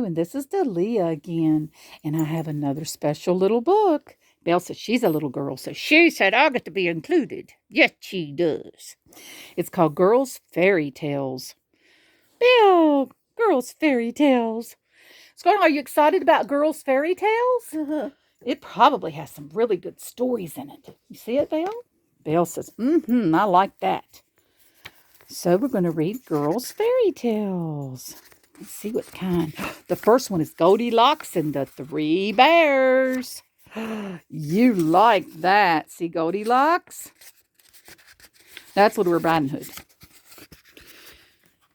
Hello, and this is Delia again, and I have another special little book. Belle says she's a little girl, so she said I get to be included. Yes, she does. It's called Girls' Fairy Tales. Belle, Girls' Fairy Tales. Scarlett, are you excited about Girls' Fairy Tales? It probably has some really good stories in it. You see it, Belle? Belle says, I like that. So we're going to read Girls' Fairy Tales. Let's see what kind. The first one is Goldilocks and the Three Bears. You like that. See Goldilocks? That's Little Red Riding Hood.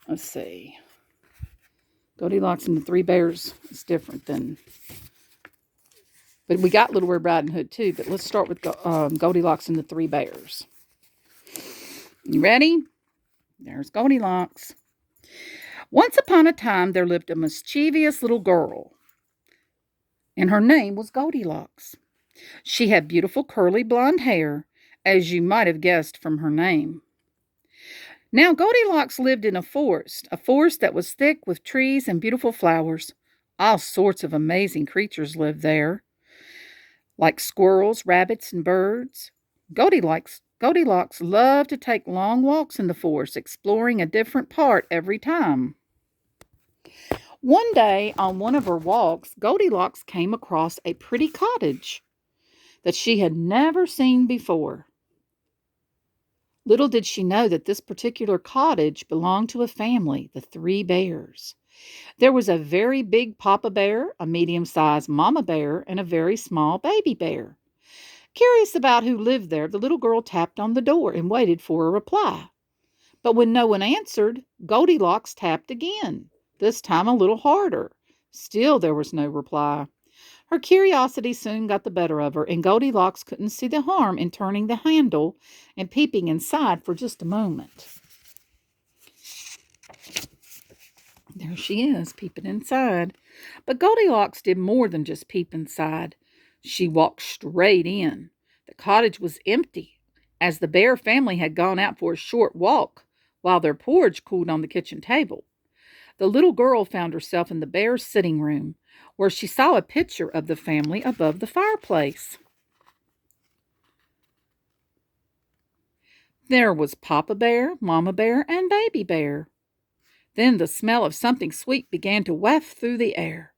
Let's see. Goldilocks and the Three Bears is different than... But we got Little Red Riding Hood too. But let's start with Goldilocks and the Three Bears. You ready? There's Goldilocks. Once upon a time, there lived a mischievous little girl, and her name was Goldilocks. She had beautiful curly blonde hair, as you might have guessed from her name. Now, Goldilocks lived in a forest that was thick with trees and beautiful flowers. All sorts of amazing creatures lived there, like squirrels, rabbits, and birds. Goldilocks loved to take long walks in the forest, exploring a different part every time. One day, on one of her walks, Goldilocks came across a pretty cottage that she had never seen before. Little did she know that this particular cottage belonged to a family, the Three Bears. There was a very big Papa Bear, a medium-sized Mama Bear, and a very small Baby Bear. Curious about who lived there, the little girl tapped on the door and waited for a reply. But when no one answered, Goldilocks tapped again, this time a little harder. Still there was no reply. Her curiosity soon got the better of her, and Goldilocks couldn't see the harm in turning the handle and peeping inside for just a moment. There she is, peeping inside. But Goldilocks did more than just peep inside. She walked straight in. The cottage was empty, as the Bear family had gone out for a short walk, while their porridge cooled on the kitchen table. The little girl found herself in the Bear's sitting room, where she saw a picture of the family above the fireplace. There was Papa Bear, Mama Bear, and Baby Bear. Then the smell of something sweet began to waft through the air.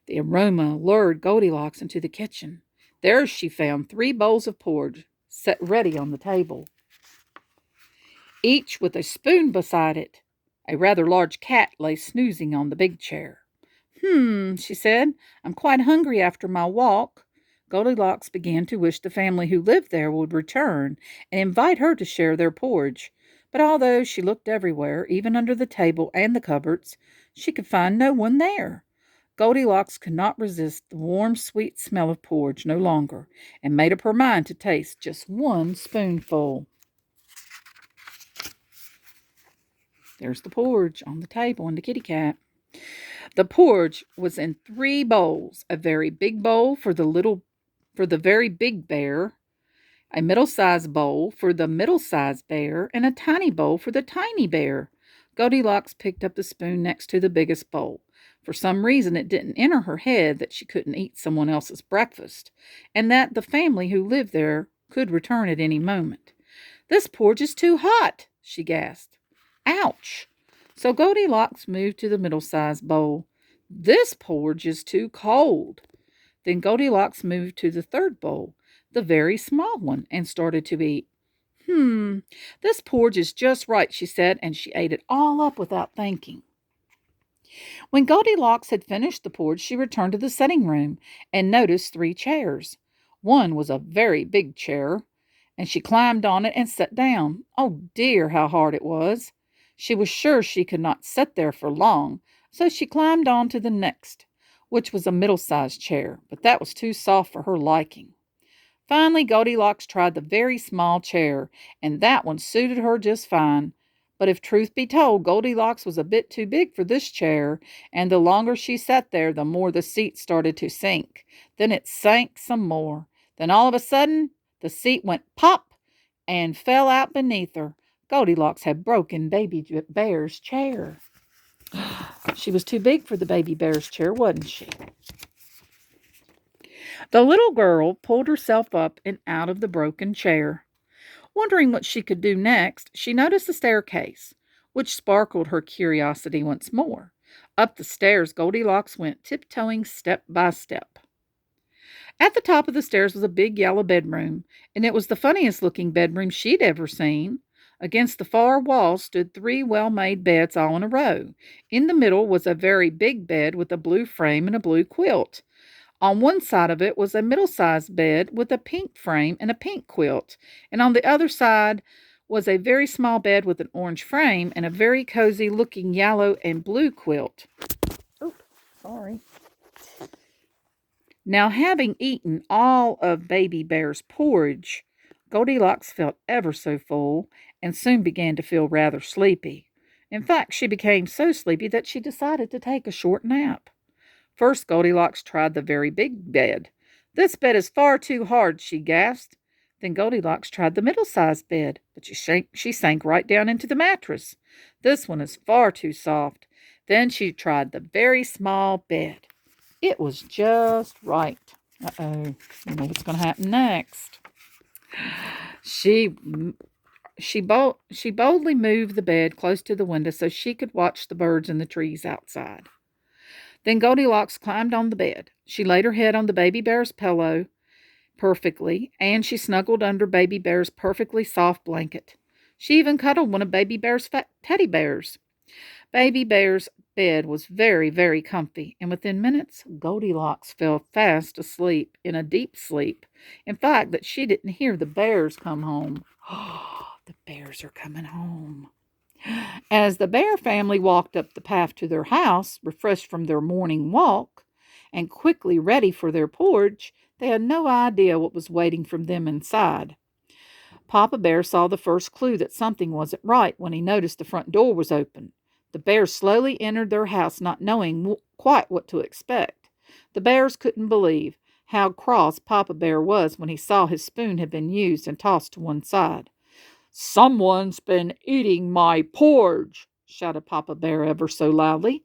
The aroma lured Goldilocks into the kitchen. There she found 3 bowls of porridge set ready on the table, each with a spoon beside it. A rather large cat lay snoozing on the big chair. She said, I'm quite hungry after my walk. Goldilocks began to wish the family who lived there would return and invite her to share their porridge. But although she looked everywhere, even under the table and the cupboards, she could find no one there. Goldilocks could not resist the warm, sweet smell of porridge no longer, and made up her mind to taste just one spoonful. There's the porridge on the table and the kitty cat. The porridge was in 3 bowls, a very big bowl for the very big bear, a middle-sized bowl for the middle-sized bear, and a tiny bowl for the tiny bear. Goldilocks picked up the spoon next to the biggest bowl. For some reason, it didn't enter her head that she couldn't eat someone else's breakfast, and that the family who lived there could return at any moment. This porridge is too hot, she gasped. Ouch! So Goldilocks moved to the middle-sized bowl. This porridge is too cold. Then Goldilocks moved to the 3rd bowl, the very small one, and started to eat. This porridge is just right, she said, and she ate it all up without thinking. When Goldilocks had finished the porridge, she returned to the sitting room and noticed 3 chairs. One was a very big chair, and she climbed on it and sat down. Oh dear, how hard it was! She was sure she could not sit there for long, so she climbed on to the next, which was a middle-sized chair, but that was too soft for her liking. Finally, Goldilocks tried the very small chair, and that one suited her just fine. But if truth be told, Goldilocks was a bit too big for this chair, and the longer she sat there, the more the seat started to sink. Then it sank some more. Then all of a sudden, the seat went pop and fell out beneath her. Goldilocks had broken Baby Bear's chair. She was too big for the baby bear's chair, wasn't she? The little girl pulled herself up and out of the broken chair. Wondering what she could do next, she noticed the staircase, which sparkled her curiosity once more. Up the stairs Goldilocks went, tiptoeing step by step. At the top of the stairs was a big yellow bedroom, and it was the funniest looking bedroom she'd ever seen. Against the far wall stood three well-made beds all in a row. In the middle was a very big bed with a blue frame and a blue quilt. On one side of it was a middle-sized bed with a pink frame and a pink quilt, and on the other side was a very small bed with an orange frame and a very cozy-looking yellow and blue quilt. Oh, sorry. Now, having eaten all of Baby Bear's porridge, Goldilocks felt ever so full and soon began to feel rather sleepy. In fact, she became so sleepy that she decided to take a short nap. First, Goldilocks tried the very big bed. "This bed is far too hard," she gasped. Then Goldilocks tried the middle-sized bed, but she sank right down into the mattress. "This one is far too soft." Then she tried the very small bed. It was just right. Uh-oh, you know what's going to happen next. She boldly moved the bed close to the window so she could watch the birds and the trees outside. Then Goldilocks climbed on the bed. She laid her head on the baby bear's pillow perfectly, and she snuggled under baby bear's perfectly soft blanket. She even cuddled one of baby bear's fat teddy bears. Baby bear's bed was very, very comfy, and within minutes, Goldilocks fell fast asleep, in a deep sleep. In fact, that she didn't hear the bears come home. Oh, the bears are coming home. As the bear family walked up the path to their house, refreshed from their morning walk, and quickly ready for their porridge, they had no idea what was waiting for them inside. Papa Bear saw the first clue that something wasn't right when he noticed the front door was open. The bears slowly entered their house, not knowing quite what to expect. The bears couldn't believe how cross Papa Bear was when he saw his spoon had been used and tossed to one side. "Someone's been eating my porridge," shouted Papa Bear ever so loudly.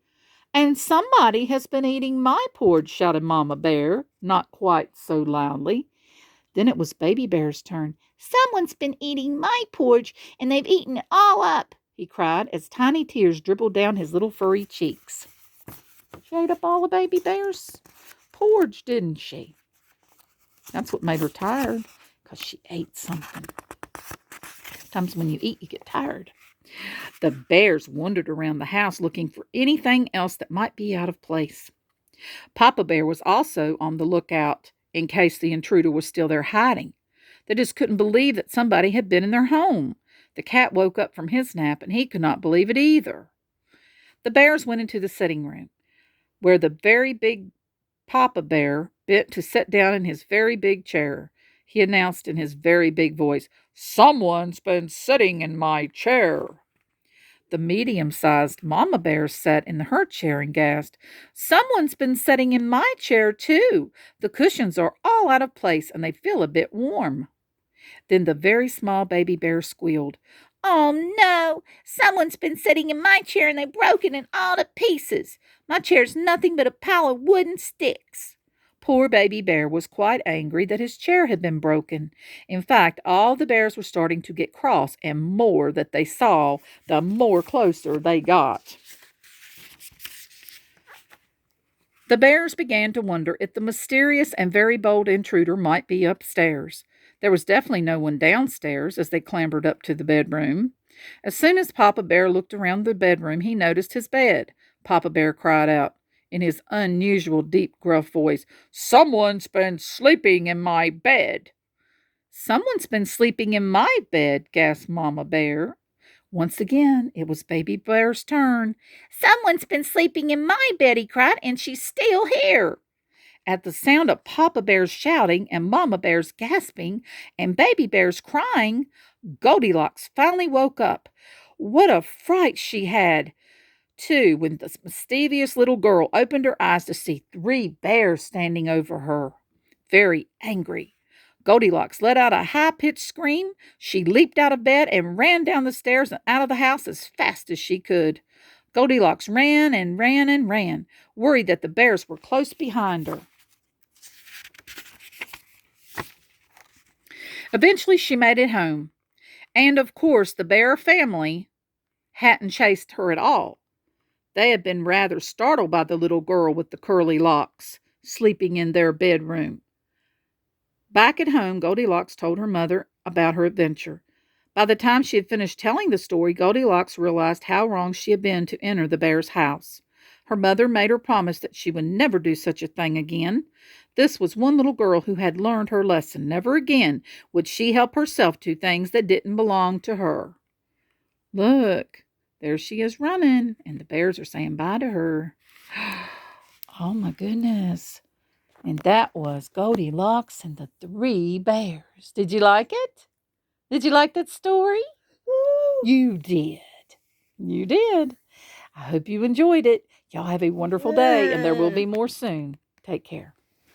"And somebody has been eating my porridge," shouted Mama Bear, not quite so loudly. Then it was Baby Bear's turn. "Someone's been eating my porridge, and they've eaten it all up," he cried as tiny tears dribbled down his little furry cheeks. She ate up all of Baby Bear's porridge, didn't she? That's what made her tired, because she ate something. Sometimes when you eat, you get tired. The bears wandered around the house looking for anything else that might be out of place. Papa Bear was also on the lookout in case the intruder was still there hiding. They just couldn't believe that somebody had been in their home. The cat woke up from his nap, and he could not believe it either. The bears went into the sitting room, where the very big Papa Bear bent to sit down in his very big chair. He announced in his very big voice, "Someone's been sitting in my chair." The medium-sized Mama Bear sat in her chair and gasped, "Someone's been sitting in my chair, too. The cushions are all out of place, and they feel a bit warm." Then the very small baby bear squealed, "Oh, no! Someone's been sitting in my chair, and they've broken it all to pieces. My chair's nothing but a pile of wooden sticks." Poor baby bear was quite angry that his chair had been broken. In fact, all the bears were starting to get cross, and more that they saw, the more closer they got. The bears began to wonder if the mysterious and very bold intruder might be upstairs. There was definitely no one downstairs as they clambered up to the bedroom. As soon as Papa Bear looked around the bedroom, he noticed his bed. Papa Bear cried out in his unusual deep, gruff voice, "Someone's been sleeping in my bed." "Someone's been sleeping in my bed," gasped Mama Bear. Once again, it was Baby Bear's turn. "Someone's been sleeping in my bed," he cried, "and she's still here." At the sound of Papa Bear's shouting and Mama Bear's gasping and Baby Bear's crying, Goldilocks finally woke up. What a fright she had, too, when the mischievous little girl opened her eyes to see three bears standing over her, very angry. Goldilocks let out a high-pitched scream. She leaped out of bed and ran down the stairs and out of the house as fast as she could. Goldilocks ran and ran and ran, worried that the bears were close behind her. Eventually, she made it home. And of course, the bear family hadn't chased her at all. They had been rather startled by the little girl with the curly locks sleeping in their bedroom. Back at home, Goldilocks told her mother about her adventure. By the time she had finished telling the story, Goldilocks realized how wrong she had been to enter the bear's house. Her mother made her promise that she would never do such a thing again. This was one little girl who had learned her lesson. Never again would she help herself to things that didn't belong to her. Look, there she is running, and the bears are saying bye to her. Oh my goodness. And that was Goldilocks and the Three Bears. Did you like it? Did you like that story? You did. You did. I hope you enjoyed it. Y'all have a wonderful day, and there will be more soon. Take care.